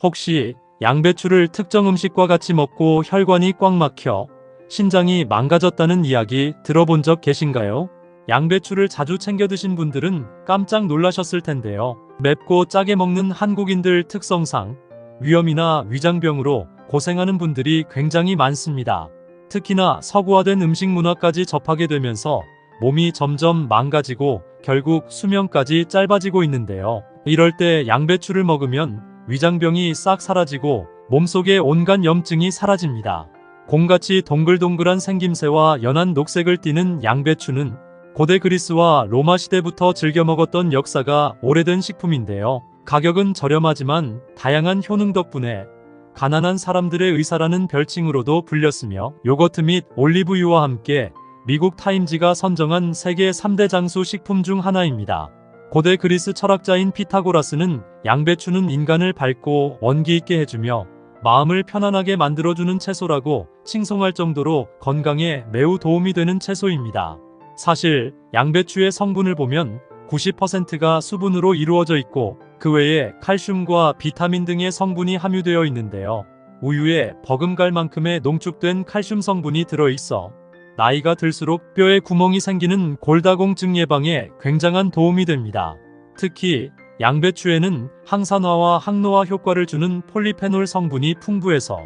혹시 양배추를 특정 음식과 같이 먹고 혈관이 꽉 막혀 신장이 망가졌다는 이야기 들어본 적 계신가요? 양배추를 자주 챙겨 드신 분들은 깜짝 놀라셨을 텐데요. 맵고 짜게 먹는 한국인들 특성상 위염이나 위장병으로 고생하는 분들이 굉장히 많습니다. 특히나 서구화된 음식 문화까지 접하게 되면서 몸이 점점 망가지고 결국 수명까지 짧아지고 있는데요. 이럴 때 양배추를 먹으면 위장병이 싹 사라지고 몸속의 온갖 염증이 사라집니다. 곰같이 동글동글한 생김새와 연한 녹색을 띠는 양배추는 고대 그리스와 로마 시대부터 즐겨 먹었던 역사가 오래된 식품인데요. 가격은 저렴하지만 다양한 효능 덕분에 가난한 사람들의 의사라는 별칭으로도 불렸으며 요거트 및 올리브유와 함께 미국 타임지가 선정한 세계 3대 장수 식품 중 하나입니다. 고대 그리스 철학자인 피타고라스는 양배추는 인간을 밝고 원기 있게 해주며 마음을 편안하게 만들어주는 채소라고 칭송할 정도로 건강에 매우 도움이 되는 채소입니다. 사실 양배추의 성분을 보면 90%가 수분으로 이루어져 있고 그 외에 칼슘과 비타민 등의 성분이 함유되어 있는데요. 우유에 버금갈 만큼의 농축된 칼슘 성분이 들어있어 나이가 들수록 뼈에 구멍이 생기는 골다공증 예방에 굉장한 도움이 됩니다. 특히 양배추에는 항산화와 항노화 효과를 주는 폴리페놀 성분이 풍부해서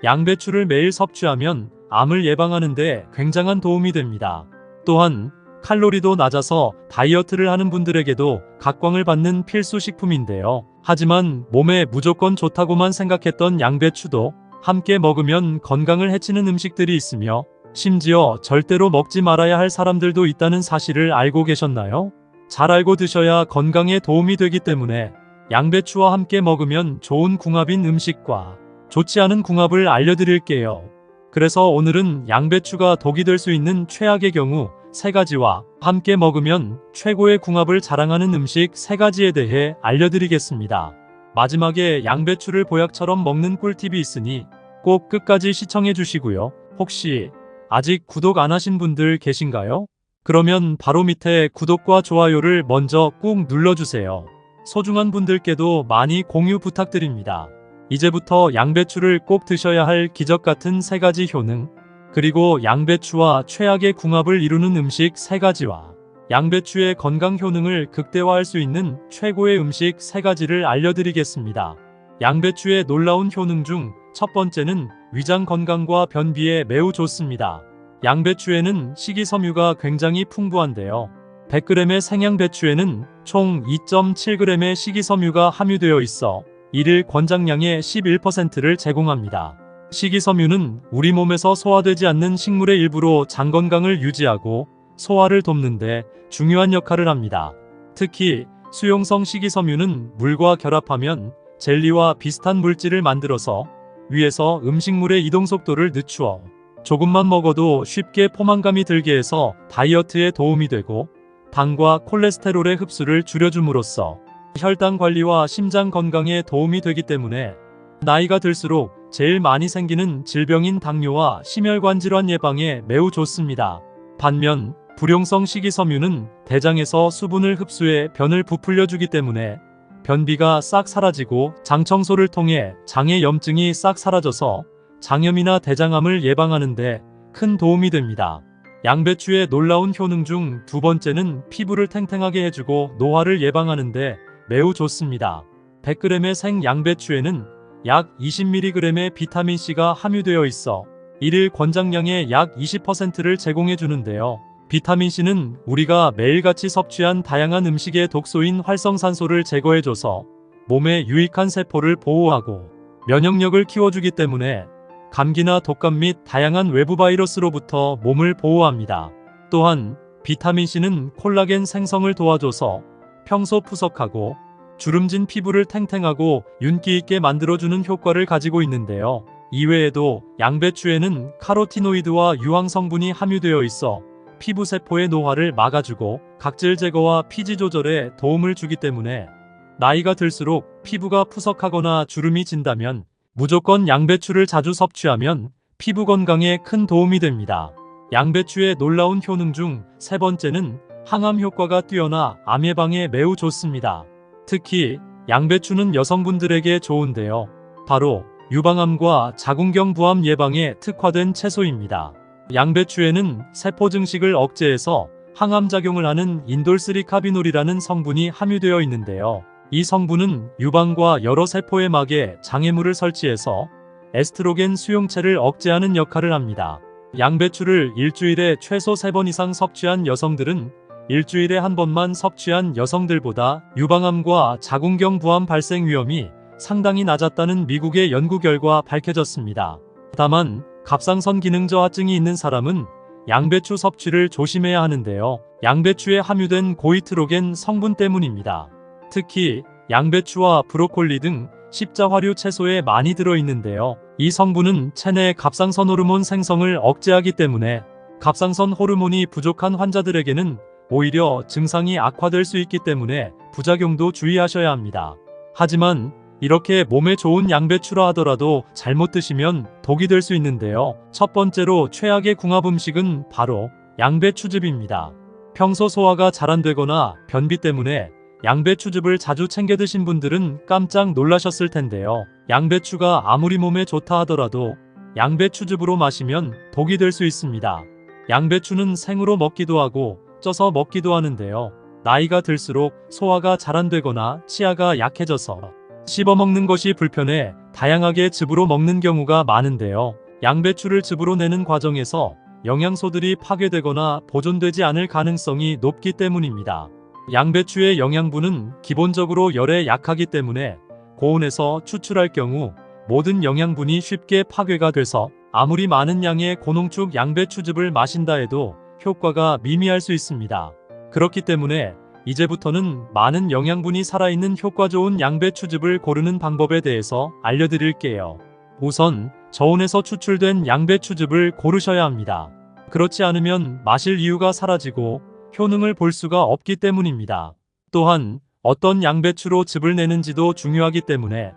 양배추를 매일 섭취하면 암을 예방하는 데 굉장한 도움이 됩니다. 또한 칼로리도 낮아서 다이어트를 하는 분들에게도 각광을 받는 필수 식품인데요. 하지만 몸에 무조건 좋다고만 생각했던 양배추도 함께 먹으면 건강을 해치는 음식들이 있으며 심지어 절대로 먹지 말아야 할 사람들도 있다는 사실을 알고 계셨나요? 잘 알고 드셔야 건강에 도움이 되기 때문에 양배추와 함께 먹으면 좋은 궁합인 음식과 좋지 않은 궁합을 알려드릴게요. 그래서 오늘은 양배추가 독이 될 수 있는 최악의 경우 3가지와 함께 먹으면 최고의 궁합을 자랑하는 음식 3가지에 대해 알려드리겠습니다. 마지막에 양배추를 보약처럼 먹는 꿀팁이 있으니 꼭 끝까지 시청해 주시고요. 혹시 아직 구독 안 하신 분들 계신가요? 그러면 바로 밑에 구독과 좋아요를 먼저 꾹 눌러주세요. 소중한 분들께도 많이 공유 부탁드립니다. 이제부터 양배추를 꼭 드셔야 할 기적같은 3가지 효능, 그리고 양배추와 최악의 궁합을 이루는 음식 3가지와 양배추의 건강 효능을 극대화할 수 있는 최고의 음식 3가지를 알려드리겠습니다. 양배추의 놀라운 효능 중 첫 번째는 위장 건강과 변비에 매우 좋습니다. 양배추에는 식이섬유가 굉장히 풍부한데요. 100g의 생양배추에는 총 2.7g의 식이섬유가 함유되어 있어 일일 권장량의 11%를 제공합니다. 식이섬유는 우리 몸에서 소화되지 않는 식물의 일부로 장 건강을 유지하고 소화를 돕는데 중요한 역할을 합니다. 특히 수용성 식이섬유는 물과 결합하면 젤리와 비슷한 물질을 만들어서 위에서 음식물의 이동 속도를 늦추어 조금만 먹어도 쉽게 포만감이 들게 해서 다이어트에 도움이 되고 당과 콜레스테롤의 흡수를 줄여줌으로써 혈당 관리와 심장 건강에 도움이 되기 때문에 나이가 들수록 제일 많이 생기는 질병인 당뇨와 심혈관 질환 예방에 매우 좋습니다. 반면 불용성 식이섬유는 대장에서 수분을 흡수해 변을 부풀려주기 때문에 변비가 싹 사라지고 장 청소를 통해 장의 염증이 싹 사라져서 장염이나 대장암을 예방하는 데 큰 도움이 됩니다. 양배추의 놀라운 효능 중 2번째는 피부를 탱탱하게 해주고 노화를 예방하는 데 매우 좋습니다. 100g의 생 양배추에는 약 20mg의 비타민C가 함유되어 있어 일일 권장량의 약 20%를 제공해 주는데요. 비타민C는 우리가 매일같이 섭취한 다양한 음식의 독소인 활성산소를 제거해줘서 몸에 유익한 세포를 보호하고 면역력을 키워주기 때문에 감기나 독감 및 다양한 외부 바이러스로부터 몸을 보호합니다. 또한 비타민C는 콜라겐 생성을 도와줘서 평소 푸석하고 주름진 피부를 탱탱하고 윤기 있게 만들어주는 효과를 가지고 있는데요. 이외에도 양배추에는 카로티노이드와 유황 성분이 함유되어 있어 피부 세포의 노화를 막아주고 각질 제거와 피지 조절에 도움을 주기 때문에 나이가 들수록 피부가 푸석하거나 주름이 진다면 무조건 양배추를 자주 섭취하면 피부 건강에 큰 도움이 됩니다. 양배추의 놀라운 효능 중 3번째는 항암 효과가 뛰어나 암 예방에 매우 좋습니다. 특히 양배추는 여성분들에게 좋은데요. 바로 유방암과 자궁경 부암 예방에 특화된 채소입니다. 양배추에는 세포 증식을 억제해서 항암작용을 하는 인돌3카비놀이라는 성분이 함유되어 있는데요. 이 성분은 유방과 여러 세포의 막에 장애물을 설치해서 에스트로겐 수용체를 억제하는 역할을 합니다. 양배추를 일주일에 최소 3번 이상 섭취한 여성들은 일주일에 한 번만 섭취한 여성들보다 유방암과 자궁경 부암 발생 위험이 상당히 낮았다는 미국의 연구 결과 밝혀졌습니다. 다만 갑상선 기능 저하증이 있는 사람은 양배추 섭취를 조심해야 하는데요. 양배추에 함유된 고이트로겐 성분 때문입니다. 특히 양배추와 브로콜리 등 십자화류 채소에 많이 들어있는데요. 이 성분은 체내 갑상선 호르몬 생성을 억제하기 때문에 갑상선 호르몬이 부족한 환자들에게는 오히려 증상이 악화될 수 있기 때문에 부작용도 주의하셔야 합니다. 하지만 이렇게 몸에 좋은 양배추라 하더라도 잘못 드시면 독이 될 수 있는데요. 첫 번째로 최악의 궁합 음식은 바로 양배추즙입니다. 평소 소화가 잘 안 되거나 변비 때문에 양배추즙을 자주 챙겨 드신 분들은 깜짝 놀라셨을 텐데요. 양배추가 아무리 몸에 좋다 하더라도 양배추즙으로 마시면 독이 될 수 있습니다. 양배추는 생으로 먹기도 하고 쪄서 먹기도 하는데요. 나이가 들수록 소화가 잘 안 되거나 치아가 약해져서 씹어먹는 것이 불편해 다양하게 즙으로 먹는 경우가 많은데요. 양배추를 즙으로 내는 과정에서 영양소들이 파괴되거나 보존되지 않을 가능성이 높기 때문입니다. 양배추의 영양분은 기본적으로 열에 약하기 때문에 고온에서 추출할 경우 모든 영양분이 쉽게 파괴가 돼서 아무리 많은 양의 고농축 양배추즙을 마신다 해도 효과가 미미할 수 있습니다. 그렇기 때문에 이제부터는 많은 영양분이 살아있는 효과 좋은 양배추즙을 고르는 방법에 대해서 알려드릴게요. 우선 저온에서 추출된 양배추즙을 고르셔야 합니다. 그렇지 않으면 마실 이유가 사라지고 효능을 볼 수가 없기 때문입니다. 또한 어떤 양배추로 즙을 내는지도 중요하기 때문에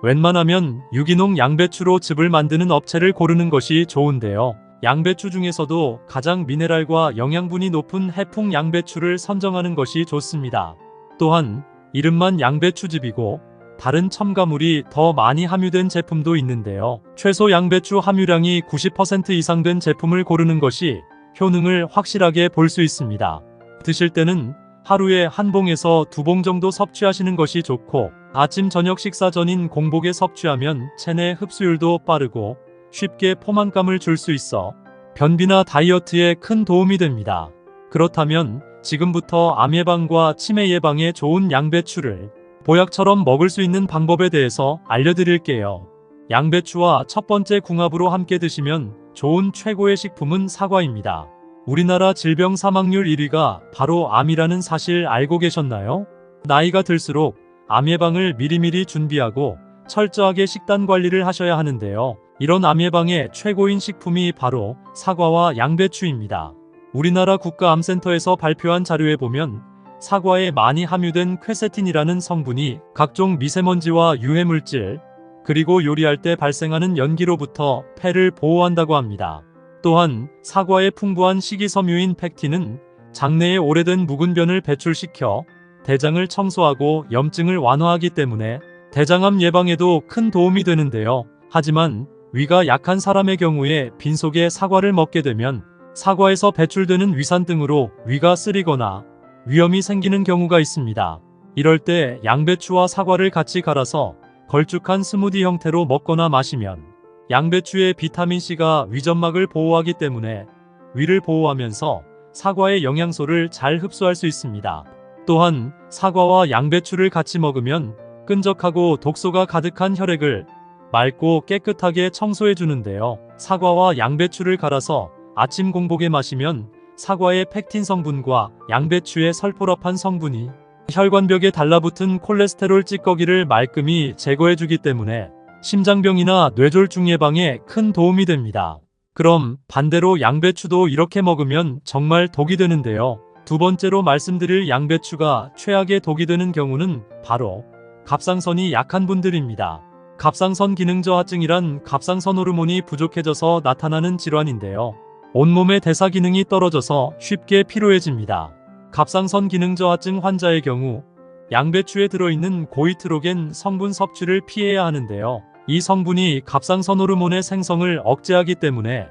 웬만하면 유기농 양배추로 즙을 만드는 업체를 고르는 것이 좋은데요. 양배추 중에서도 가장 미네랄과 영양분이 높은 해풍 양배추를 선정하는 것이 좋습니다. 또한 이름만 양배추즙이고 다른 첨가물이 더 많이 함유된 제품도 있는데요. 최소 양배추 함유량이 90% 이상 된 제품을 고르는 것이 효능을 확실하게 볼 수 있습니다. 드실 때는 하루에 한 봉에서 2봉 정도 섭취하시는 것이 좋고 아침 저녁 식사 전인 공복에 섭취하면 체내 흡수율도 빠르고 쉽게 포만감을 줄 수 있어 변비나 다이어트에 큰 도움이 됩니다. 그렇다면 지금부터 암 예방과 치매 예방에 좋은 양배추를 보약처럼 먹을 수 있는 방법에 대해서 알려드릴게요. 양배추와 첫 번째 궁합으로 함께 드시면 좋은 최고의 식품은 사과입니다. 우리나라 질병 사망률 1위가 바로 암이라는 사실 알고 계셨나요? 나이가 들수록 암 예방을 미리미리 준비하고 철저하게 식단 관리를 하셔야 하는데요. 이런 암 예방의 최고인 식품이 바로 사과와 양배추입니다. 우리나라 국가암센터에서 발표한 자료에 보면 사과에 많이 함유된 퀘세틴이라는 성분이 각종 미세먼지와 유해물질, 그리고 요리할 때 발생하는 연기로부터 폐를 보호한다고 합니다. 또한 사과의 풍부한 식이섬유인 팩틴은 장내에 오래된 묵은 변을 배출시켜 대장을 청소하고 염증을 완화하기 때문에 대장암 예방에도 큰 도움이 되는데요. 하지만 위가 약한 사람의 경우에 빈속에 사과를 먹게 되면 사과에서 배출되는 위산 등으로 위가 쓰리거나 위염이 생기는 경우가 있습니다. 이럴 때 양배추와 사과를 같이 갈아서 걸쭉한 스무디 형태로 먹거나 마시면 양배추의 비타민C가 위점막을 보호하기 때문에 위를 보호하면서 사과의 영양소를 잘 흡수할 수 있습니다. 또한 사과와 양배추를 같이 먹으면 끈적하고 독소가 가득한 혈액을 맑고 깨끗하게 청소해 주는데요. 사과와 양배추를 갈아서 아침 공복에 마시면 사과의 팩틴 성분과 양배추의 설포라판 성분이 혈관벽에 달라붙은 콜레스테롤 찌꺼기를 말끔히 제거해 주기 때문에 심장병이나 뇌졸중 예방에 큰 도움이 됩니다. 그럼 반대로 양배추도 이렇게 먹으면 정말 독이 되는데요. 두 번째로 말씀드릴 양배추가 최악의 독이 되는 경우는 바로 갑상선이 약한 분들입니다. 갑상선 기능 저하증이란 갑상선 호르몬이 부족해져서 나타나는 질환인데요. 온몸의 대사 기능이 떨어져서 쉽게 피로해집니다. 갑상선 기능 저하증 환자의 경우 양배추에 들어있는 고이트로겐 성분 섭취를 피해야 하는데요. 이 성분이 갑상선 호르몬의 생성을 억제하기 때문에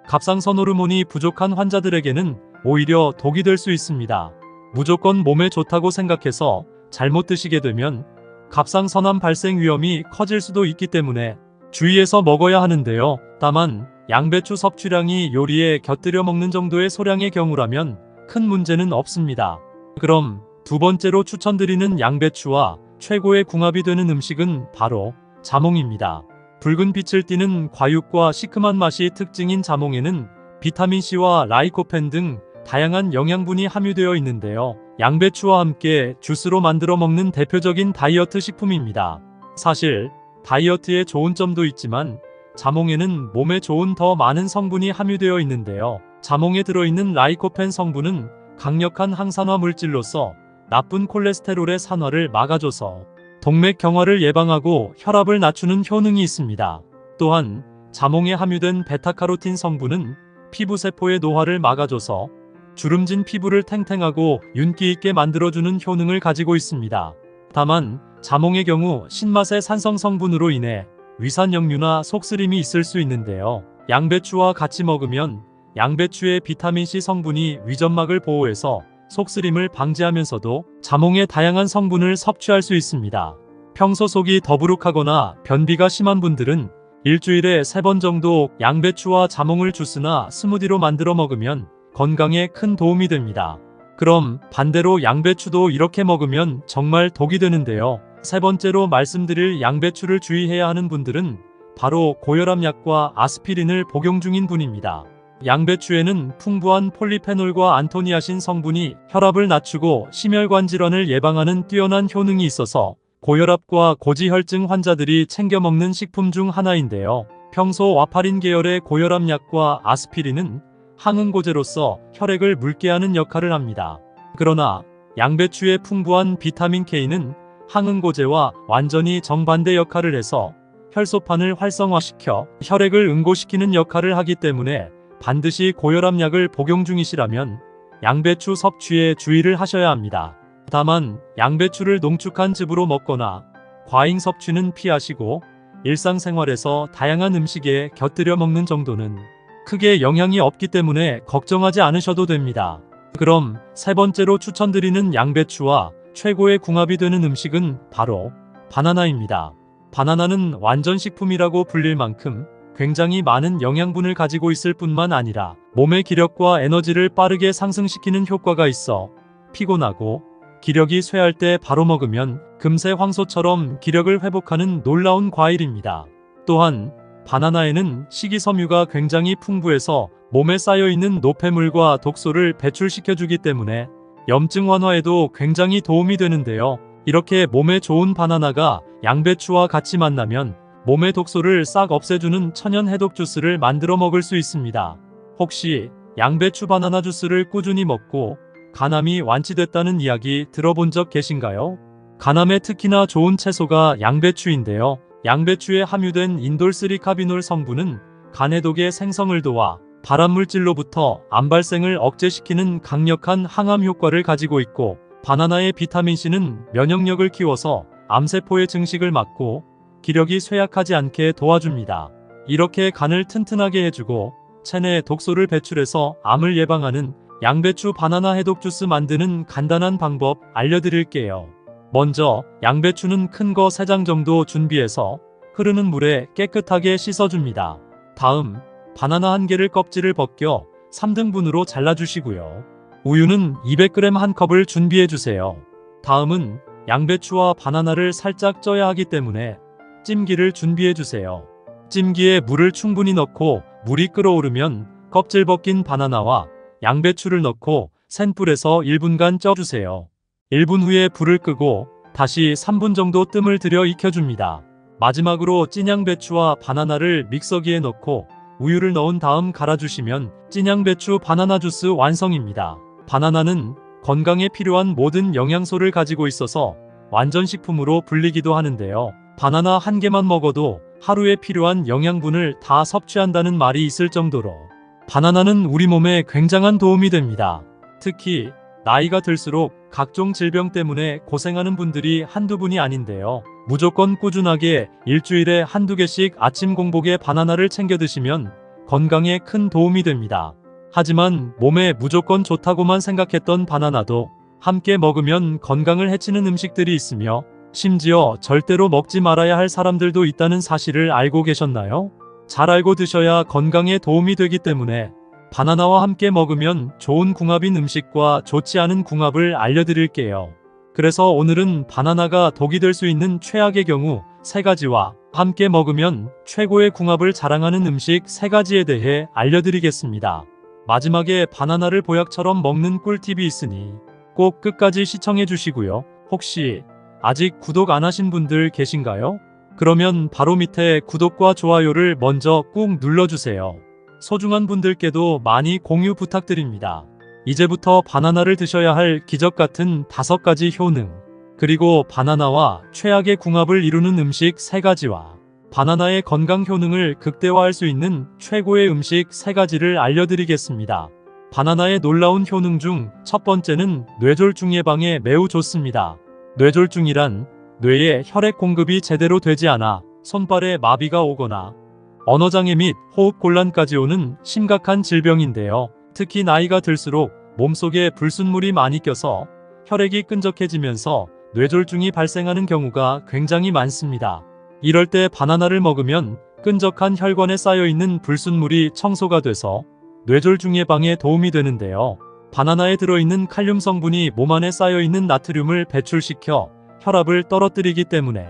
갑상선 호르몬이 부족한 환자들에게는 오히려 독이 될 수 있습니다. 무조건 몸에 좋다고 생각해서 잘못 드시게 되면 갑상선암 발생 위험이 커질 수도 있기 때문에 주의해서 먹어야 하는데요. 다만 양배추 섭취량이 요리에 곁들여 먹는 정도의 소량의 경우라면 큰 문제는 없습니다. 그럼 두 번째로 추천드리는 양배추와 최고의 궁합이 되는 음식은 바로 자몽입니다. 붉은 빛을 띠는 과육과 시큼한 맛이 특징인 자몽에는 비타민C와 라이코펜 등 다양한 영양분이 함유되어 있는데요. 양배추와 함께 주스로 만들어 먹는 대표적인 다이어트 식품입니다. 사실 다이어트에 좋은 점도 있지만 자몽에는 몸에 좋은 더 많은 성분이 함유되어 있는데요. 자몽에 들어있는 라이코펜 성분은 강력한 항산화 물질로서 나쁜 콜레스테롤의 산화를 막아줘서 동맥 경화를 예방하고 혈압을 낮추는 효능이 있습니다. 또한 자몽에 함유된 베타카로틴 성분은 피부세포의 노화를 막아줘서 주름진 피부를 탱탱하고 윤기 있게 만들어주는 효능을 가지고 있습니다. 다만 자몽의 경우 신맛의 산성 성분으로 인해 위산역류나 속쓰림이 있을 수 있는데요. 양배추와 같이 먹으면 양배추의 비타민C 성분이 위점막을 보호해서 속쓰림을 방지하면서도 자몽의 다양한 성분을 섭취할 수 있습니다. 평소 속이 더부룩하거나 변비가 심한 분들은 일주일에 3번 정도 양배추와 자몽을 주스나 스무디로 만들어 먹으면 건강에 큰 도움이 됩니다. 그럼 반대로 양배추도 이렇게 먹으면 정말 독이 되는데요. 세 번째로 말씀드릴 양배추를 주의해야 하는 분들은 바로 고혈압약과 아스피린을 복용 중인 분입니다. 양배추에는 풍부한 폴리페놀과 안토니아신 성분이 혈압을 낮추고 심혈관 질환을 예방하는 뛰어난 효능이 있어서 고혈압과 고지혈증 환자들이 챙겨 먹는 식품 중 하나인데요. 평소 와파린 계열의 고혈압약과 아스피린은 항응고제로서 혈액을 묽게 하는 역할을 합니다. 그러나 양배추의 풍부한 비타민 K는 항응고제와 완전히 정반대 역할을 해서 혈소판을 활성화시켜 혈액을 응고시키는 역할을 하기 때문에 반드시 고혈압약을 복용 중이시라면 양배추 섭취에 주의를 하셔야 합니다. 다만 양배추를 농축한 즙으로 먹거나 과잉 섭취는 피하시고 일상생활에서 다양한 음식에 곁들여 먹는 정도는 크게 영향이 없기 때문에 걱정하지 않으셔도 됩니다. 그럼 세 번째로 추천드리는 양배추와 최고의 궁합이 되는 음식은 바로 바나나입니다. 바나나는 완전식품이라고 불릴 만큼 굉장히 많은 영양분을 가지고 있을 뿐만 아니라 몸의 기력과 에너지를 빠르게 상승시키는 효과가 있어 피곤하고 기력이 쇠할 때 바로 먹으면 금세 황소처럼 기력을 회복하는 놀라운 과일입니다. 또한 바나나에는 식이섬유가 굉장히 풍부해서 몸에 쌓여있는 노폐물과 독소를 배출시켜주기 때문에 염증 완화에도 굉장히 도움이 되는데요. 이렇게 몸에 좋은 바나나가 양배추와 같이 만나면 몸의 독소를 싹 없애주는 천연 해독 주스를 만들어 먹을 수 있습니다. 혹시 양배추 바나나 주스를 꾸준히 먹고 간암이 완치됐다는 이야기 들어본 적 계신가요? 간암에 특히나 좋은 채소가 양배추인데요. 양배추에 함유된 인돌3카비놀 성분은 간해독의 생성을 도와 발암물질로부터 암 발생을 억제시키는 강력한 항암 효과를 가지고 있고, 바나나의 비타민C는 면역력을 키워서 암세포의 증식을 막고 기력이 쇠약하지 않게 도와줍니다. 이렇게 간을 튼튼하게 해주고 체내 독소를 배출해서 암을 예방하는 양배추 바나나 해독 주스 만드는 간단한 방법 알려드릴게요. 먼저 양배추는 큰 거 3장 정도 준비해서 흐르는 물에 깨끗하게 씻어줍니다. 다음 바나나 1개를 껍질을 벗겨 3등분으로 잘라주시고요. 우유는 200g 1컵을 준비해주세요. 다음은 양배추와 바나나를 살짝 쪄야 하기 때문에 찜기를 준비해주세요. 찜기에 물을 충분히 넣고 물이 끓어오르면 껍질 벗긴 바나나와 양배추를 넣고 센 불에서 1분간 쪄주세요. 1분 후에 불을 끄고 다시 3분 정도 뜸을 들여 익혀줍니다. 마지막으로 찐양배추와 바나나를 믹서기에 넣고 우유를 넣은 다음 갈아주시면 찐양배추 바나나 주스 완성입니다. 바나나는 건강에 필요한 모든 영양소를 가지고 있어서 완전식품으로 불리기도 하는데요. 바나나 1개만 먹어도 하루에 필요한 영양분을 다 섭취한다는 말이 있을 정도로 바나나는 우리 몸에 굉장한 도움이 됩니다. 특히 나이가 들수록 각종 질병 때문에 고생하는 분들이 한두 분이 아닌데요. 무조건 꾸준하게 일주일에 한두 개씩 아침 공복에 바나나를 챙겨 드시면 건강에 큰 도움이 됩니다. 하지만 몸에 무조건 좋다고만 생각했던 바나나도 함께 먹으면 건강을 해치는 음식들이 있으며 심지어 절대로 먹지 말아야 할 사람들도 있다는 사실을 알고 계셨나요? 잘 알고 드셔야 건강에 도움이 되기 때문에 바나나와 함께 먹으면 좋은 궁합인 음식과 좋지 않은 궁합을 알려드릴게요. 그래서 오늘은 바나나가 독이 될 수 있는 최악의 경우 3가지와 함께 먹으면 최고의 궁합을 자랑하는 음식 3가지에 대해 알려드리겠습니다. 마지막에 바나나를 보약처럼 먹는 꿀팁이 있으니 꼭 끝까지 시청해 주시고요. 혹시 아직 구독 안 하신 분들 계신가요? 그러면 바로 밑에 구독과 좋아요를 먼저 꾹 눌러주세요. 소중한 분들께도 많이 공유 부탁드립니다. 이제부터 바나나를 드셔야 할 기적 같은 5가지 효능, 그리고 바나나와 최악의 궁합을 이루는 음식 3가지와 바나나의 건강 효능을 극대화할 수 있는 최고의 음식 3가지를 알려드리겠습니다. 바나나의 놀라운 효능 중 첫 번째는 뇌졸중 예방에 매우 좋습니다. 뇌졸중이란 뇌에 혈액 공급이 제대로 되지 않아 손발에 마비가 오거나 언어장애 및 호흡곤란까지 오는 심각한 질병인데요. 특히 나이가 들수록 몸속에 불순물이 많이 껴서 혈액이 끈적해지면서 뇌졸중이 발생하는 경우가 굉장히 많습니다. 이럴 때 바나나를 먹으면 끈적한 혈관에 쌓여있는 불순물이 청소가 돼서 뇌졸중 예방에 도움이 되는데요. 바나나에 들어있는 칼륨 성분이 몸 안에 쌓여있는 나트륨을 배출시켜 혈압을 떨어뜨리기 때문에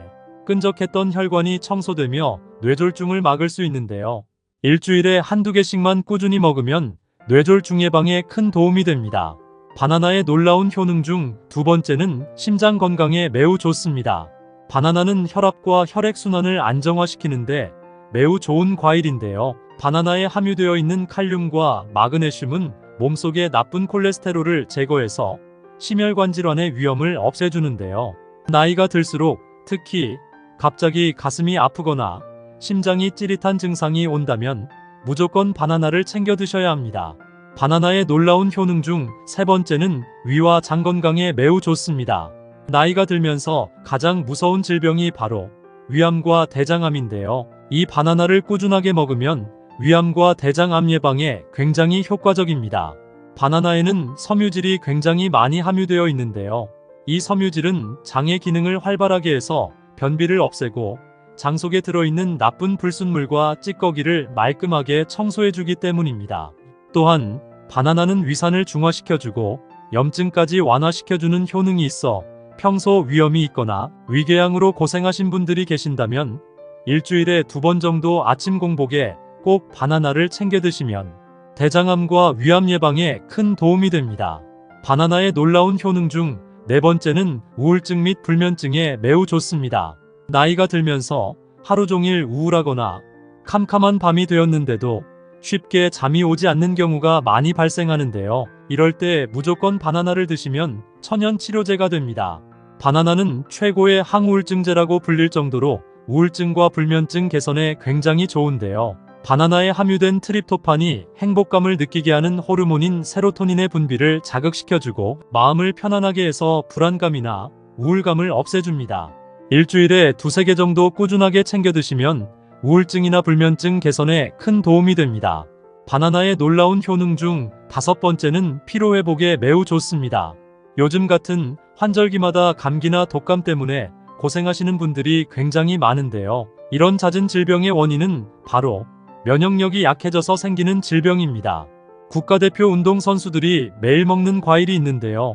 끈적했던 혈관이 청소되며 뇌졸중을 막을 수 있는데요. 일주일에 한두 개씩만 꾸준히 먹으면 뇌졸중 예방에 큰 도움이 됩니다. 바나나의 놀라운 효능 중 2번째는 심장 건강에 매우 좋습니다. 바나나는 혈압과 혈액순환을 안정화시키는데 매우 좋은 과일인데요. 바나나에 함유되어 있는 칼륨과 마그네슘은 몸속의 나쁜 콜레스테롤을 제거해서 심혈관 질환의 위험을 없애주는데요. 나이가 들수록 특히 갑자기 가슴이 아프거나 심장이 찌릿한 증상이 온다면 무조건 바나나를 챙겨 드셔야 합니다. 바나나의 놀라운 효능 중 3번째는 위와 장 건강에 매우 좋습니다. 나이가 들면서 가장 무서운 질병이 바로 위암과 대장암인데요. 이 바나나를 꾸준하게 먹으면 위암과 대장암 예방에 굉장히 효과적입니다. 바나나에는 섬유질이 굉장히 많이 함유되어 있는데요. 이 섬유질은 장의 기능을 활발하게 해서 변비를 없애고 장 속에 들어있는 나쁜 불순물과 찌꺼기를 말끔하게 청소해주기 때문입니다. 또한 바나나는 위산을 중화시켜주고 염증까지 완화시켜주는 효능이 있어 평소 위염이 있거나 위궤양으로 고생하신 분들이 계신다면 일주일에 2번 정도 아침 공복에 꼭 바나나를 챙겨 드시면 대장암과 위암 예방에 큰 도움이 됩니다. 바나나의 놀라운 효능 중 4번째는 우울증 및 불면증에 매우 좋습니다. 나이가 들면서 하루 종일 우울하거나 캄캄한 밤이 되었는데도 쉽게 잠이 오지 않는 경우가 많이 발생하는데요. 이럴 때 무조건 바나나를 드시면 천연 치료제가 됩니다. 바나나는 최고의 항우울증제라고 불릴 정도로 우울증과 불면증 개선에 굉장히 좋은데요. 바나나에 함유된 트립토판이 행복감을 느끼게 하는 호르몬인 세로토닌의 분비를 자극시켜주고 마음을 편안하게 해서 불안감이나 우울감을 없애줍니다. 일주일에 2-3개 정도 꾸준하게 챙겨 드시면 우울증이나 불면증 개선에 큰 도움이 됩니다. 바나나의 놀라운 효능 중 5번째는 피로회복에 매우 좋습니다. 요즘 같은 환절기마다 감기나 독감 때문에 고생하시는 분들이 굉장히 많은데요. 이런 잦은 질병의 원인은 바로 면역력이 약해져서 생기는 질병입니다. 국가대표 운동선수들이 매일 먹는 과일이 있는데요.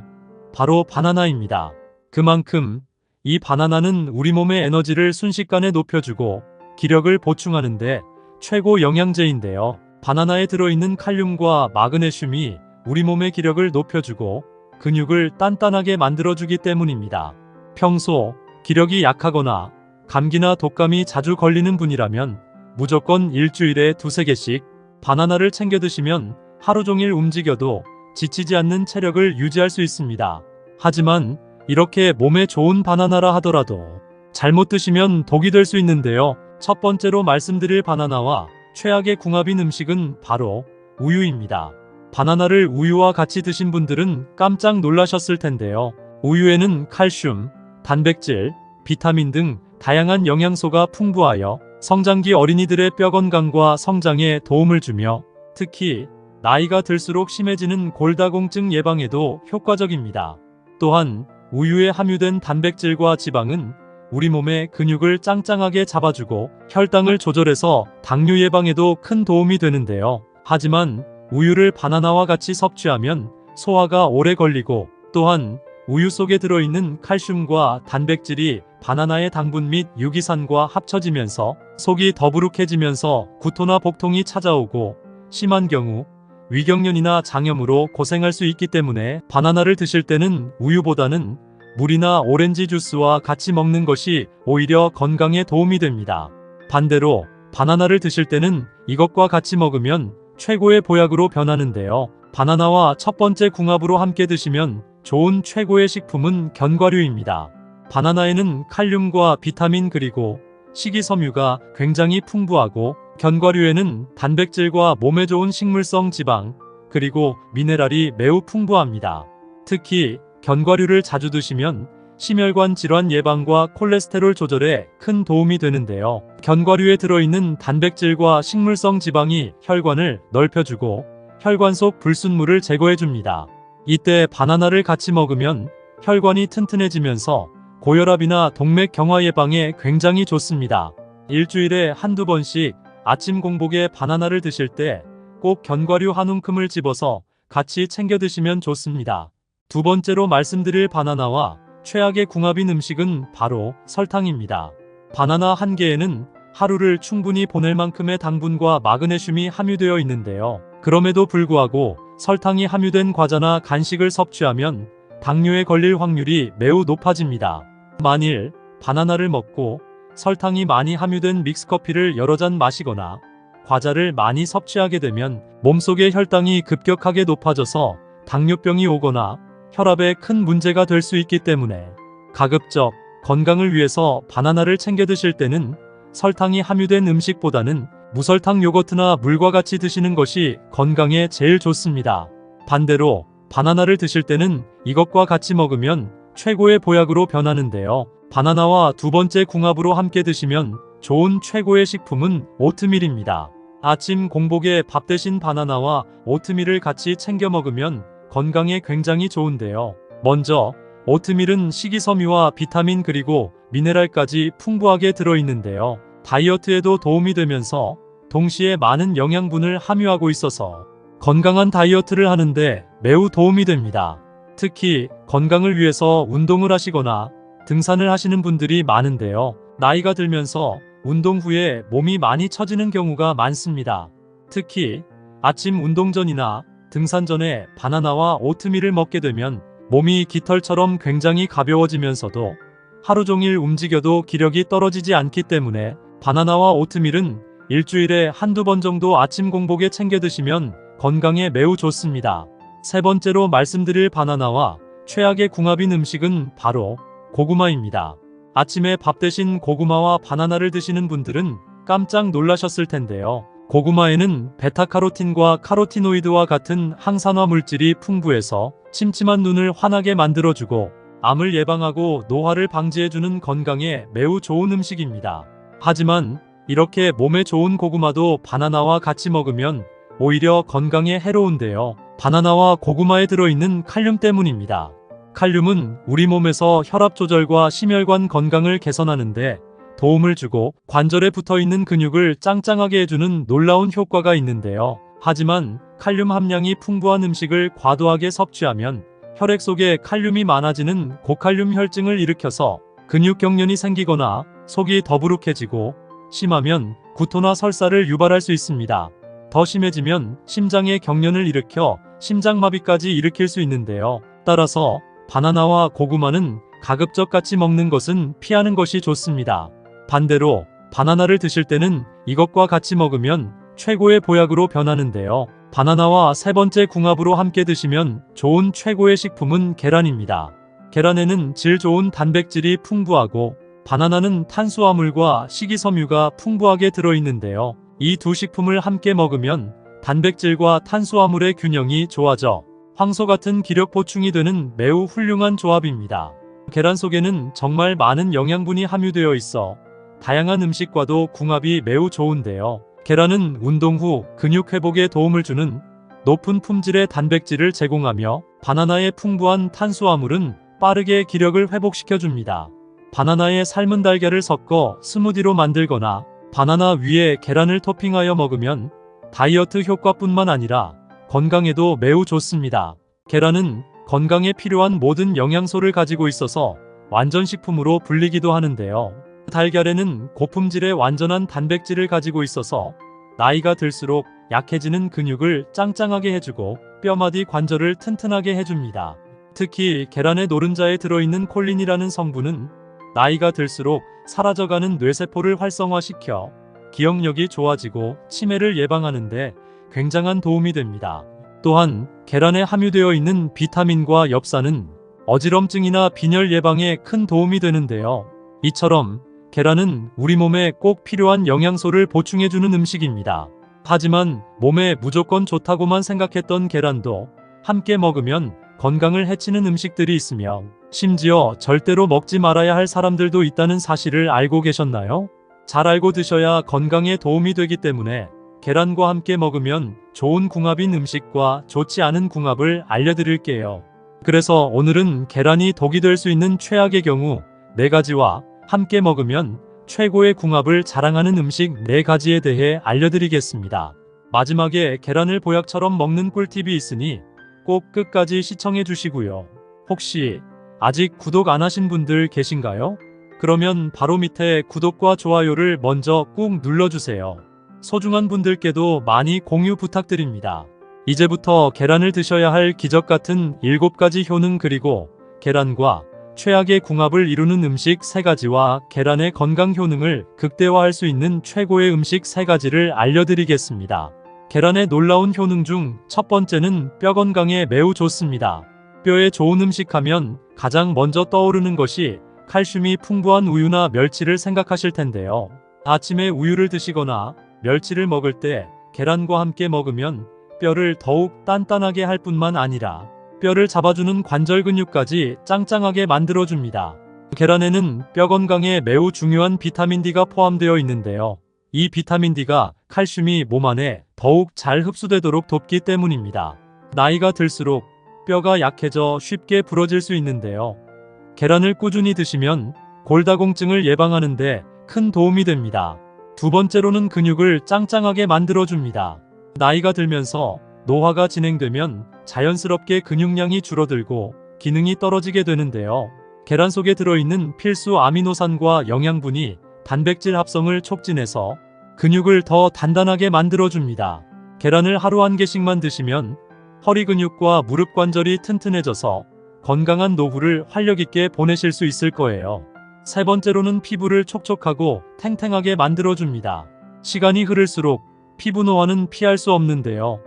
바로 바나나입니다. 그만큼 이 바나나는 우리 몸의 에너지를 순식간에 높여주고 기력을 보충하는데 최고 영양제인데요. 바나나에 들어있는 칼륨과 마그네슘이 우리 몸의 기력을 높여주고 근육을 단단하게 만들어주기 때문입니다. 평소 기력이 약하거나 감기나 독감이 자주 걸리는 분이라면 무조건 일주일에 2-3개씩 바나나를 챙겨 드시면 하루 종일 움직여도 지치지 않는 체력을 유지할 수 있습니다. 하지만 이렇게 몸에 좋은 바나나라 하더라도 잘못 드시면 독이 될 수 있는데요. 첫 번째로 말씀드릴 바나나와 최악의 궁합인 음식은 바로 우유입니다. 바나나를 우유와 같이 드신 분들은 깜짝 놀라셨을 텐데요. 우유에는 칼슘, 단백질, 비타민 등 다양한 영양소가 풍부하여 성장기 어린이들의 뼈 건강과 성장에 도움을 주며 특히 나이가 들수록 심해지는 골다공증 예방에도 효과적입니다. 또한 우유에 함유된 단백질과 지방은 우리 몸의 근육을 짱짱하게 잡아주고 혈당을 조절해서 당뇨 예방에도 큰 도움이 되는데요. 하지만 우유를 바나나와 같이 섭취하면 소화가 오래 걸리고 또한 우유 속에 들어있는 칼슘과 단백질이 바나나의 당분 및 유기산과 합쳐지면서 속이 더부룩해지면서 구토나 복통이 찾아오고 심한 경우 위경련이나 장염으로 고생할 수 있기 때문에 바나나를 드실 때는 우유보다는 물이나 오렌지 주스와 같이 먹는 것이 오히려 건강에 도움이 됩니다. 반대로 바나나를 드실 때는 이것과 같이 먹으면 최고의 보약으로 변하는데요. 바나나와 첫 번째 궁합으로 함께 드시면 좋은 최고의 식품은 견과류입니다. 바나나에는 칼륨과 비타민 그리고 식이섬유가 굉장히 풍부하고 견과류에는 단백질과 몸에 좋은 식물성 지방 그리고 미네랄이 매우 풍부합니다. 특히 견과류를 자주 드시면 심혈관 질환 예방과 콜레스테롤 조절에 큰 도움이 되는데요. 견과류에 들어있는 단백질과 식물성 지방이 혈관을 넓혀주고 혈관 속 불순물을 제거해줍니다. 이때 바나나를 같이 먹으면 혈관이 튼튼해지면서 고혈압이나 동맥 경화 예방에 굉장히 좋습니다. 일주일에 한두 번씩 아침 공복에 바나나를 드실 때 꼭 견과류 한 움큼을 집어서 같이 챙겨 드시면 좋습니다. 두 번째로 말씀드릴 바나나와 최악의 궁합인 음식은 바로 설탕입니다. 바나나 한 개에는 하루를 충분히 보낼 만큼의 당분과 마그네슘이 함유되어 있는데요. 그럼에도 불구하고 설탕이 함유된 과자나 간식을 섭취하면 당뇨에 걸릴 확률이 매우 높아집니다. 만일 바나나를 먹고 설탕이 많이 함유된 믹스커피를 여러 잔 마시거나 과자를 많이 섭취하게 되면 몸속의 혈당이 급격하게 높아져서 당뇨병이 오거나 혈압에 큰 문제가 될 수 있기 때문에 가급적 건강을 위해서 바나나를 챙겨 드실 때는 설탕이 함유된 음식보다는 무설탕 요거트나 물과 같이 드시는 것이 건강에 제일 좋습니다. 반대로 바나나를 드실 때는 이것과 같이 먹으면 최고의 보약으로 변하는데요. 바나나와 두 번째 궁합으로 함께 드시면 좋은 최고의 식품은 오트밀입니다. 아침 공복에 밥 대신 바나나와 오트밀을 같이 챙겨 먹으면 건강에 굉장히 좋은데요. 먼저 오트밀은 식이섬유와 비타민 그리고 미네랄까지 풍부하게 들어있는데요. 다이어트에도 도움이 되면서 동시에 많은 영양분을 함유하고 있어서 건강한 다이어트를 하는데 매우 도움이 됩니다. 특히 건강을 위해서 운동을 하시거나 등산을 하시는 분들이 많은데요. 나이가 들면서 운동 후에 몸이 많이 처지는 경우가 많습니다. 특히 아침 운동 전이나 등산 전에 바나나와 오트밀을 먹게 되면 몸이 깃털처럼 굉장히 가벼워지면서도 하루 종일 움직여도 기력이 떨어지지 않기 때문에 바나나와 오트밀은 일주일에 한두 번 정도 아침 공복에 챙겨 드시면 건강에 매우 좋습니다. 세 번째로 말씀드릴 바나나와 최악의 궁합인 음식은 바로 고구마입니다. 아침에 밥 대신 고구마와 바나나를 드시는 분들은 깜짝 놀라셨을 텐데요. 고구마에는 베타카로틴과 카로티노이드와 같은 항산화 물질이 풍부해서 침침한 눈을 환하게 만들어주고 암을 예방하고 노화를 방지해주는 건강에 매우 좋은 음식입니다. 하지만 이렇게 몸에 좋은 고구마도 바나나와 같이 먹으면 오히려 건강에 해로운데요. 바나나와 고구마에 들어있는 칼륨 때문입니다. 칼륨은 우리 몸에서 혈압 조절과 심혈관 건강을 개선하는데 도움을 주고 관절에 붙어있는 근육을 짱짱하게 해주는 놀라운 효과가 있는데요. 하지만 칼륨 함량이 풍부한 음식을 과도하게 섭취하면 혈액 속에 칼륨이 많아지는 고칼륨 혈증을 일으켜서 근육경련이 생기거나 속이 더부룩해지고 심하면 구토나 설사를 유발할 수 있습니다. 더 심해지면 심장에 경련을 일으켜 심장마비까지 일으킬 수 있는데요. 따라서 바나나와 고구마는 가급적 같이 먹는 것은 피하는 것이 좋습니다. 반대로 바나나를 드실 때는 이것과 같이 먹으면 최고의 보약으로 변하는데요. 바나나와 세 번째 궁합으로 함께 드시면 좋은 최고의 식품은 계란입니다. 계란에는 질 좋은 단백질이 풍부하고 바나나는 탄수화물과 식이섬유가 풍부하게 들어있는데요. 이 두 식품을 함께 먹으면 단백질과 탄수화물의 균형이 좋아져 황소 같은 기력 보충이 되는 매우 훌륭한 조합입니다. 계란 속에는 정말 많은 영양분이 함유되어 있어 다양한 음식과도 궁합이 매우 좋은데요. 계란은 운동 후 근육 회복에 도움을 주는 높은 품질의 단백질을 제공하며 바나나의 풍부한 탄수화물은 빠르게 기력을 회복시켜줍니다. 바나나에 삶은 달걀을 섞어 스무디로 만들거나 바나나 위에 계란을 토핑하여 먹으면 다이어트 효과뿐만 아니라 건강에도 매우 좋습니다. 계란은 건강에 필요한 모든 영양소를 가지고 있어서 완전식품으로 불리기도 하는데요. 달걀에는 고품질의 완전한 단백질을 가지고 있어서 나이가 들수록 약해지는 근육을 짱짱하게 해주고 뼈마디 관절을 튼튼하게 해줍니다. 특히 계란의 노른자에 들어있는 콜린이라는 성분은 나이가 들수록 사라져가는 뇌세포를 활성화시켜 기억력이 좋아지고 치매를 예방하는데 굉장한 도움이 됩니다. 또한 계란에 함유되어 있는 비타민과 엽산은 어지럼증이나 빈혈 예방에 큰 도움이 되는데요. 이처럼 계란은 우리 몸에 꼭 필요한 영양소를 보충해주는 음식입니다. 하지만 몸에 무조건 좋다고만 생각했던 계란도 함께 먹으면 건강을 해치는 음식들이 있으며 심지어 절대로 먹지 말아야 할 사람들도 있다는 사실을 알고 계셨나요? 잘 알고 드셔야 건강에 도움이 되기 때문에 계란과 함께 먹으면 좋은 궁합인 음식과 좋지 않은 궁합을 알려드릴게요. 그래서 오늘은 계란이 독이 될 수 있는 최악의 경우 4가지와 함께 먹으면 최고의 궁합을 자랑하는 음식 4가지에 대해 알려드리겠습니다. 마지막에 계란을 보약처럼 먹는 꿀팁이 있으니 꼭 끝까지 시청해 주시고요. 혹시 아직 구독 안 하신 분들 계신가요? 그러면 바로 밑에 구독과 좋아요를 먼저 꾹 눌러주세요. 소중한 분들께도 많이 공유 부탁드립니다. 이제부터 계란을 드셔야 할 기적 같은 7가지 효능 그리고 계란과 최악의 궁합을 이루는 음식 3가지와 계란의 건강 효능을 극대화할 수 있는 최고의 음식 3가지를 알려드리겠습니다. 계란의 놀라운 효능 중 첫 번째는 뼈 건강에 매우 좋습니다. 뼈에 좋은 음식 하면 가장 먼저 떠오르는 것이 칼슘이 풍부한 우유나 멸치를 생각하실 텐데요. 아침에 우유를 드시거나 멸치를 먹을 때 계란과 함께 먹으면 뼈를 더욱 단단하게 할 뿐만 아니라 뼈를 잡아주는 관절 근육까지 짱짱하게 만들어줍니다. 계란에는 뼈 건강에 매우 중요한 비타민 D가 포함되어 있는데요. 이 비타민 D가 칼슘이 몸 안에 더욱 잘 흡수되도록 돕기 때문입니다. 나이가 들수록 뼈가 약해져 쉽게 부러질 수 있는데요. 계란을 꾸준히 드시면 골다공증을 예방하는 데 큰 도움이 됩니다. 두 번째로는 근육을 짱짱하게 만들어줍니다. 나이가 들면서 노화가 진행되면 자연스럽게 근육량이 줄어들고 기능이 떨어지게 되는데요. 계란 속에 들어있는 필수 아미노산과 영양분이 단백질 합성을 촉진해서 근육을 더 단단하게 만들어줍니다. 계란을 하루 1개씩만 드시면 허리 근육과 무릎 관절이 튼튼해져서 건강한 노후를 활력 있게 보내실 수 있을 거예요. 세 번째로는 피부를 촉촉하고 탱탱하게 만들어줍니다. 시간이 흐를수록 피부 노화는 피할 수 없는데요.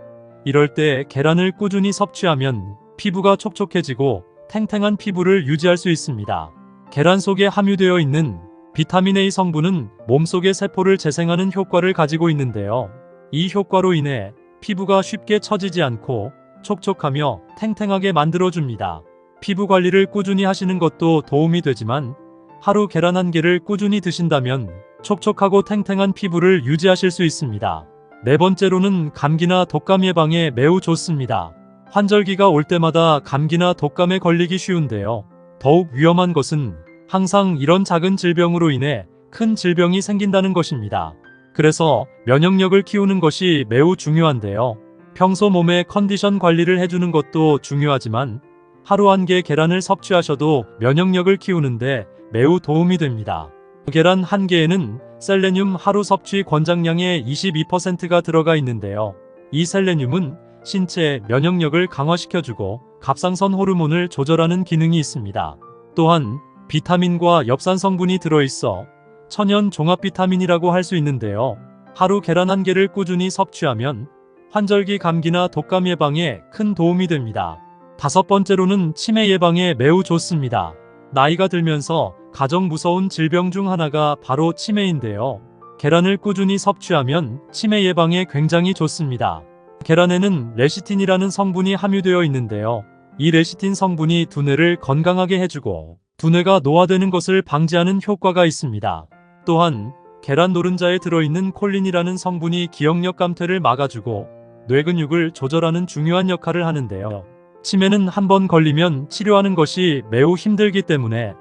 이럴 때 계란을 꾸준히 섭취하면 피부가 촉촉해지고 탱탱한 피부를 유지할 수 있습니다. 계란 속에 함유되어 있는 비타민 A 성분은 몸속의 세포를 재생하는 효과를 가지고 있는데요. 이 효과로 인해 피부가 쉽게 처지지 않고 촉촉하며 탱탱하게 만들어줍니다. 피부 관리를 꾸준히 하시는 것도 도움이 되지만 하루 계란 1개를 꾸준히 드신다면 촉촉하고 탱탱한 피부를 유지하실 수 있습니다. 네 번째로는 감기나 독감 예방에 매우 좋습니다. 환절기가 올 때마다 감기나 독감에 걸리기 쉬운데요. 더욱 위험한 것은 항상 이런 작은 질병으로 인해 큰 질병이 생긴다는 것입니다. 그래서 면역력을 키우는 것이 매우 중요한데요. 평소 몸의 컨디션 관리를 해주는 것도 중요하지만 하루 1개 계란을 섭취하셔도 면역력을 키우는데 매우 도움이 됩니다. 계란 1개에는 셀레늄 하루 섭취 권장량의 22%가 들어가 있는데요. 이 셀레늄은 신체 면역력을 강화시켜주고 갑상선 호르몬을 조절하는 기능이 있습니다. 또한 비타민과 엽산 성분이 들어있어 천연 종합 비타민이라고 할 수 있는데요. 하루 계란 1개를 꾸준히 섭취하면 환절기 감기나 독감 예방에 큰 도움이 됩니다. 5번째로는 치매 예방에 매우 좋습니다. 나이가 들면서 가장 무서운 질병 중 하나가 바로 치매인데요. 계란을 꾸준히 섭취하면 치매 예방에 굉장히 좋습니다. 계란에는 레시틴이라는 성분이 함유되어 있는데요. 이 레시틴 성분이 두뇌를 건강하게 해주고 두뇌가 노화되는 것을 방지하는 효과가 있습니다. 또한 계란 노른자에 들어있는 콜린이라는 성분이 기억력 감퇴를 막아주고 뇌근육을 조절하는 중요한 역할을 하는데요. 치매는 한번 걸리면 치료하는 것이 매우 힘들기 때문에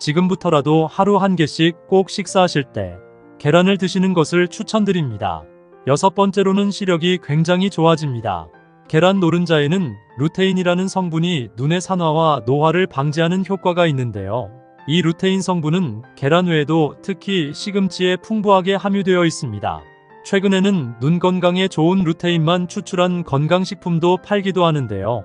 지금부터라도 하루 한 개씩 꼭 식사하실 때 계란을 드시는 것을 추천드립니다. 여섯 번째로는 시력이 굉장히 좋아집니다. 계란 노른자에는 루테인이라는 성분이 눈의 산화와 노화를 방지하는 효과가 있는데요. 이 루테인 성분은 계란 외에도 특히 시금치에 풍부하게 함유되어 있습니다. 최근에는 눈 건강에 좋은 루테인만 추출한 건강식품도 팔기도 하는데요.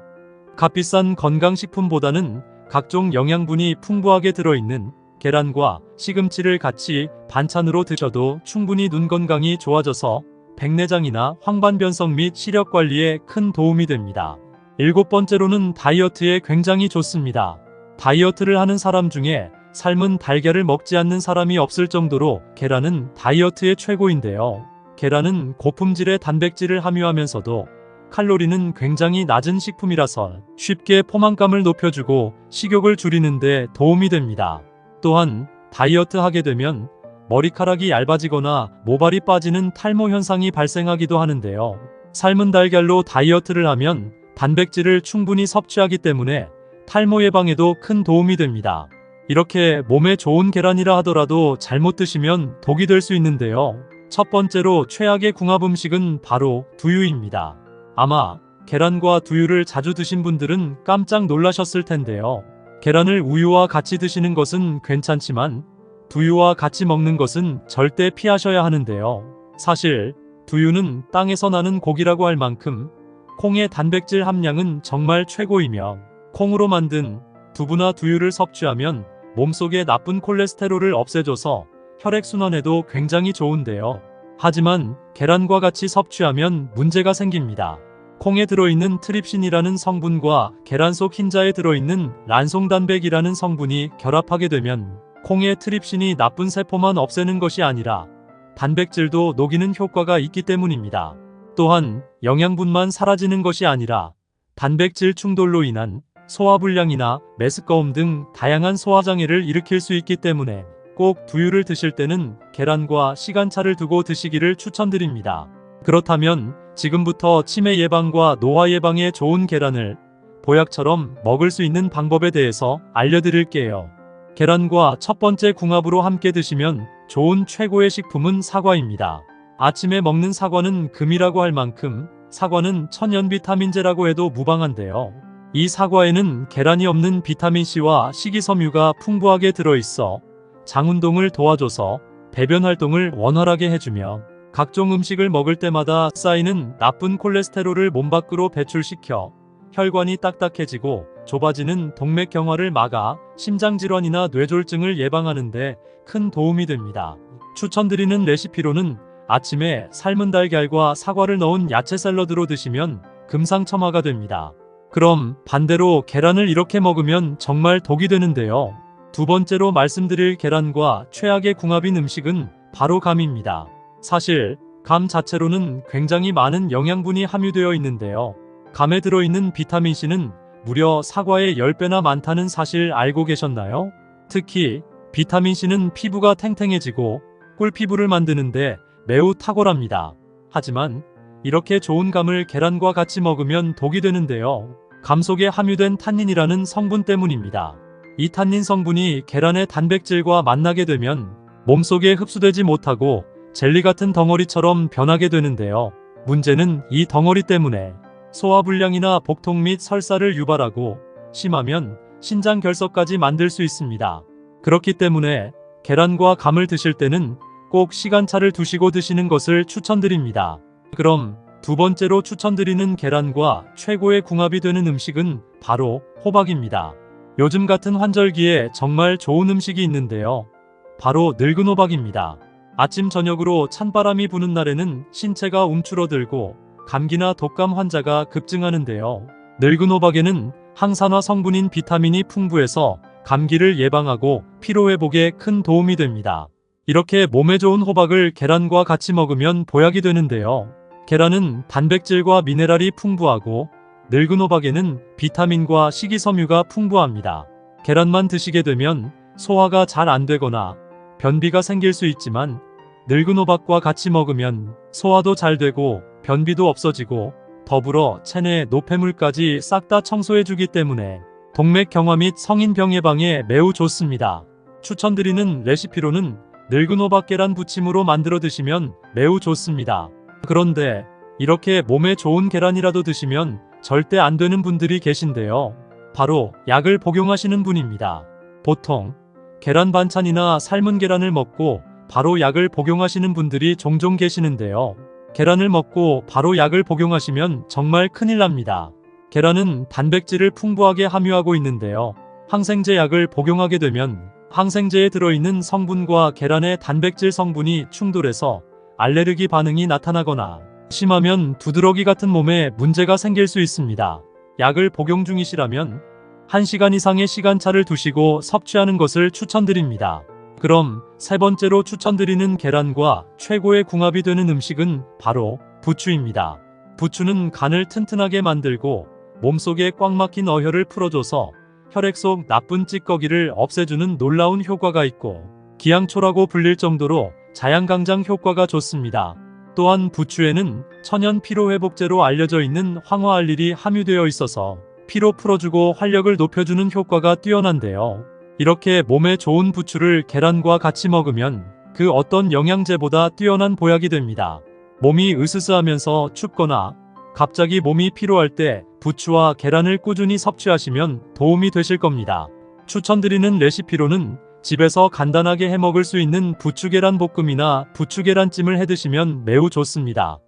값비싼 건강식품보다는 각종 영양분이 풍부하게 들어있는 계란과 시금치를 같이 반찬으로 드셔도 충분히 눈 건강이 좋아져서 백내장이나 황반변성 및 시력 관리에 큰 도움이 됩니다. 일곱 번째로는 다이어트에 굉장히 좋습니다. 다이어트를 하는 사람 중에 삶은 달걀을 먹지 않는 사람이 없을 정도로 계란은 다이어트의 최고인데요. 계란은 고품질의 단백질을 함유하면서도 칼로리는 굉장히 낮은 식품이라서 쉽게 포만감을 높여주고 식욕을 줄이는 데 도움이 됩니다. 또한 다이어트 하게 되면 머리카락이 얇아지거나 모발이 빠지는 탈모 현상이 발생하기도 하는데요. 삶은 달걀로 다이어트를 하면 단백질을 충분히 섭취하기 때문에 탈모 예방에도 큰 도움이 됩니다. 이렇게 몸에 좋은 계란이라 하더라도 잘못 드시면 독이 될 수 있는데요. 첫 번째로 최악의 궁합 음식은 바로 두유입니다. 아마 계란과 두유를 자주 드신 분들은 깜짝 놀라셨을 텐데요. 계란을 우유와 같이 드시는 것은 괜찮지만 두유와 같이 먹는 것은 절대 피하셔야 하는데요. 사실 두유는 땅에서 나는 고기라고 할 만큼 콩의 단백질 함량은 정말 최고이며 콩으로 만든 두부나 두유를 섭취하면 몸속의 나쁜 콜레스테롤을 없애줘서 혈액순환에도 굉장히 좋은데요. 하지만 계란과 같이 섭취하면 문제가 생깁니다. 콩에 들어있는 트립신이라는 성분과 계란 속 흰자에 들어있는 란송단백이라는 성분이 결합하게 되면 콩의 트립신이 나쁜 세포만 없애는 것이 아니라 단백질도 녹이는 효과가 있기 때문입니다. 또한 영양분만 사라지는 것이 아니라 단백질 충돌로 인한 소화불량이나 메스꺼움 등 다양한 소화장애를 일으킬 수 있기 때문에 꼭 두유를 드실 때는 계란과 시간차를 두고 드시기를 추천드립니다. 그렇다면 지금부터 치매 예방과 노화 예방에 좋은 계란을 보약처럼 먹을 수 있는 방법에 대해서 알려드릴게요. 계란과 첫 번째 궁합으로 함께 드시면 좋은 최고의 식품은 사과입니다. 아침에 먹는 사과는 금이라고 할 만큼 사과는 천연 비타민제라고 해도 무방한데요. 이 사과에는 계란이 없는 비타민C와 식이섬유가 풍부하게 들어있어 장 운동을 도와줘서 배변 활동을 원활하게 해주며 각종 음식을 먹을 때마다 쌓이는 나쁜 콜레스테롤을 몸 밖으로 배출시켜 혈관이 딱딱해지고 좁아지는 동맥경화를 막아 심장질환이나 뇌졸중을 예방하는 데 큰 도움이 됩니다. 추천드리는 레시피로는 아침에 삶은 달걀과 사과를 넣은 야채 샐러드로 드시면 금상첨화가 됩니다. 그럼 반대로 계란을 이렇게 먹으면 정말 독이 되는데요. 두 번째로 말씀드릴 계란과 최악의 궁합인 음식은 바로 감입니다. 사실 감 자체로는 굉장히 많은 영양분이 함유되어 있는데요. 감에 들어있는 비타민C는 무려 사과의 10배나 많다는 사실 알고 계셨나요? 특히 비타민C는 피부가 탱탱해지고 꿀피부를 만드는데 매우 탁월합니다. 하지만 이렇게 좋은 감을 계란과 같이 먹으면 독이 되는데요. 감 속에 함유된 탄닌이라는 성분 때문입니다. 이 탄닌 성분이 계란의 단백질과 만나게 되면 몸속에 흡수되지 못하고 젤리 같은 덩어리처럼 변하게 되는데요. 문제는 이 덩어리 때문에 소화불량이나 복통 및 설사를 유발하고 심하면 신장 결석까지 만들 수 있습니다. 그렇기 때문에 계란과 감을 드실 때는 꼭 시간차를 두시고 드시는 것을 추천드립니다. 그럼 두 번째로 추천드리는 계란과 최고의 궁합이 되는 음식은 바로 호박입니다. 요즘 같은 환절기에 정말 좋은 음식이 있는데요. 바로 늙은 호박입니다. 아침 저녁으로 찬바람이 부는 날에는 신체가 움츠러들고 감기나 독감 환자가 급증하는데요. 늙은 호박에는 항산화 성분인 비타민이 풍부해서 감기를 예방하고 피로회복에 큰 도움이 됩니다. 이렇게 몸에 좋은 호박을 계란과 같이 먹으면 보약이 되는데요. 계란은 단백질과 미네랄이 풍부하고 늙은 호박에는 비타민과 식이섬유가 풍부합니다. 계란만 드시게 되면 소화가 잘 안 되거나 변비가 생길 수 있지만 늙은 호박과 같이 먹으면 소화도 잘 되고 변비도 없어지고 더불어 체내 노폐물까지 싹 다 청소해주기 때문에 동맥 경화 및 성인병 예방에 매우 좋습니다. 추천드리는 레시피로는 늙은 호박 계란 부침으로 만들어 드시면 매우 좋습니다. 그런데 이렇게 몸에 좋은 계란이라도 드시면 절대 안 되는 분들이 계신데요. 바로 약을 복용하시는 분입니다. 보통 계란 반찬이나 삶은 계란을 먹고 바로 약을 복용하시는 분들이 종종 계시는데요. 계란을 먹고 바로 약을 복용하시면 정말 큰일 납니다. 계란은 단백질을 풍부하게 함유하고 있는데요. 항생제 약을 복용하게 되면 항생제에 들어있는 성분과 계란의 단백질 성분이 충돌해서 알레르기 반응이 나타나거나 심하면 두드러기 같은 몸에 문제가 생길 수 있습니다. 약을 복용 중이시라면 1시간 이상의 시간차를 두시고 섭취하는 것을 추천드립니다. 그럼 세 번째로 추천드리는 계란과 최고의 궁합이 되는 음식은 바로 부추입니다. 부추는 간을 튼튼하게 만들고 몸속에 꽉 막힌 어혈을 풀어줘서 혈액 속 나쁜 찌꺼기를 없애주는 놀라운 효과가 있고 기양초라고 불릴 정도로 자양강장 효과가 좋습니다. 또한 부추에는 천연 피로회복제로 알려져 있는 황화알릴이 함유되어 있어서 피로 풀어주고 활력을 높여주는 효과가 뛰어난데요. 이렇게 몸에 좋은 부추를 계란과 같이 먹으면 그 어떤 영양제보다 뛰어난 보약이 됩니다. 몸이 으스스하면서 춥거나 갑자기 몸이 피로할 때 부추와 계란을 꾸준히 섭취하시면 도움이 되실 겁니다. 추천드리는 레시피로는 집에서 간단하게 해먹을 수 있는 부추계란 볶음이나 부추계란찜을 해드시면 매우 좋습니다.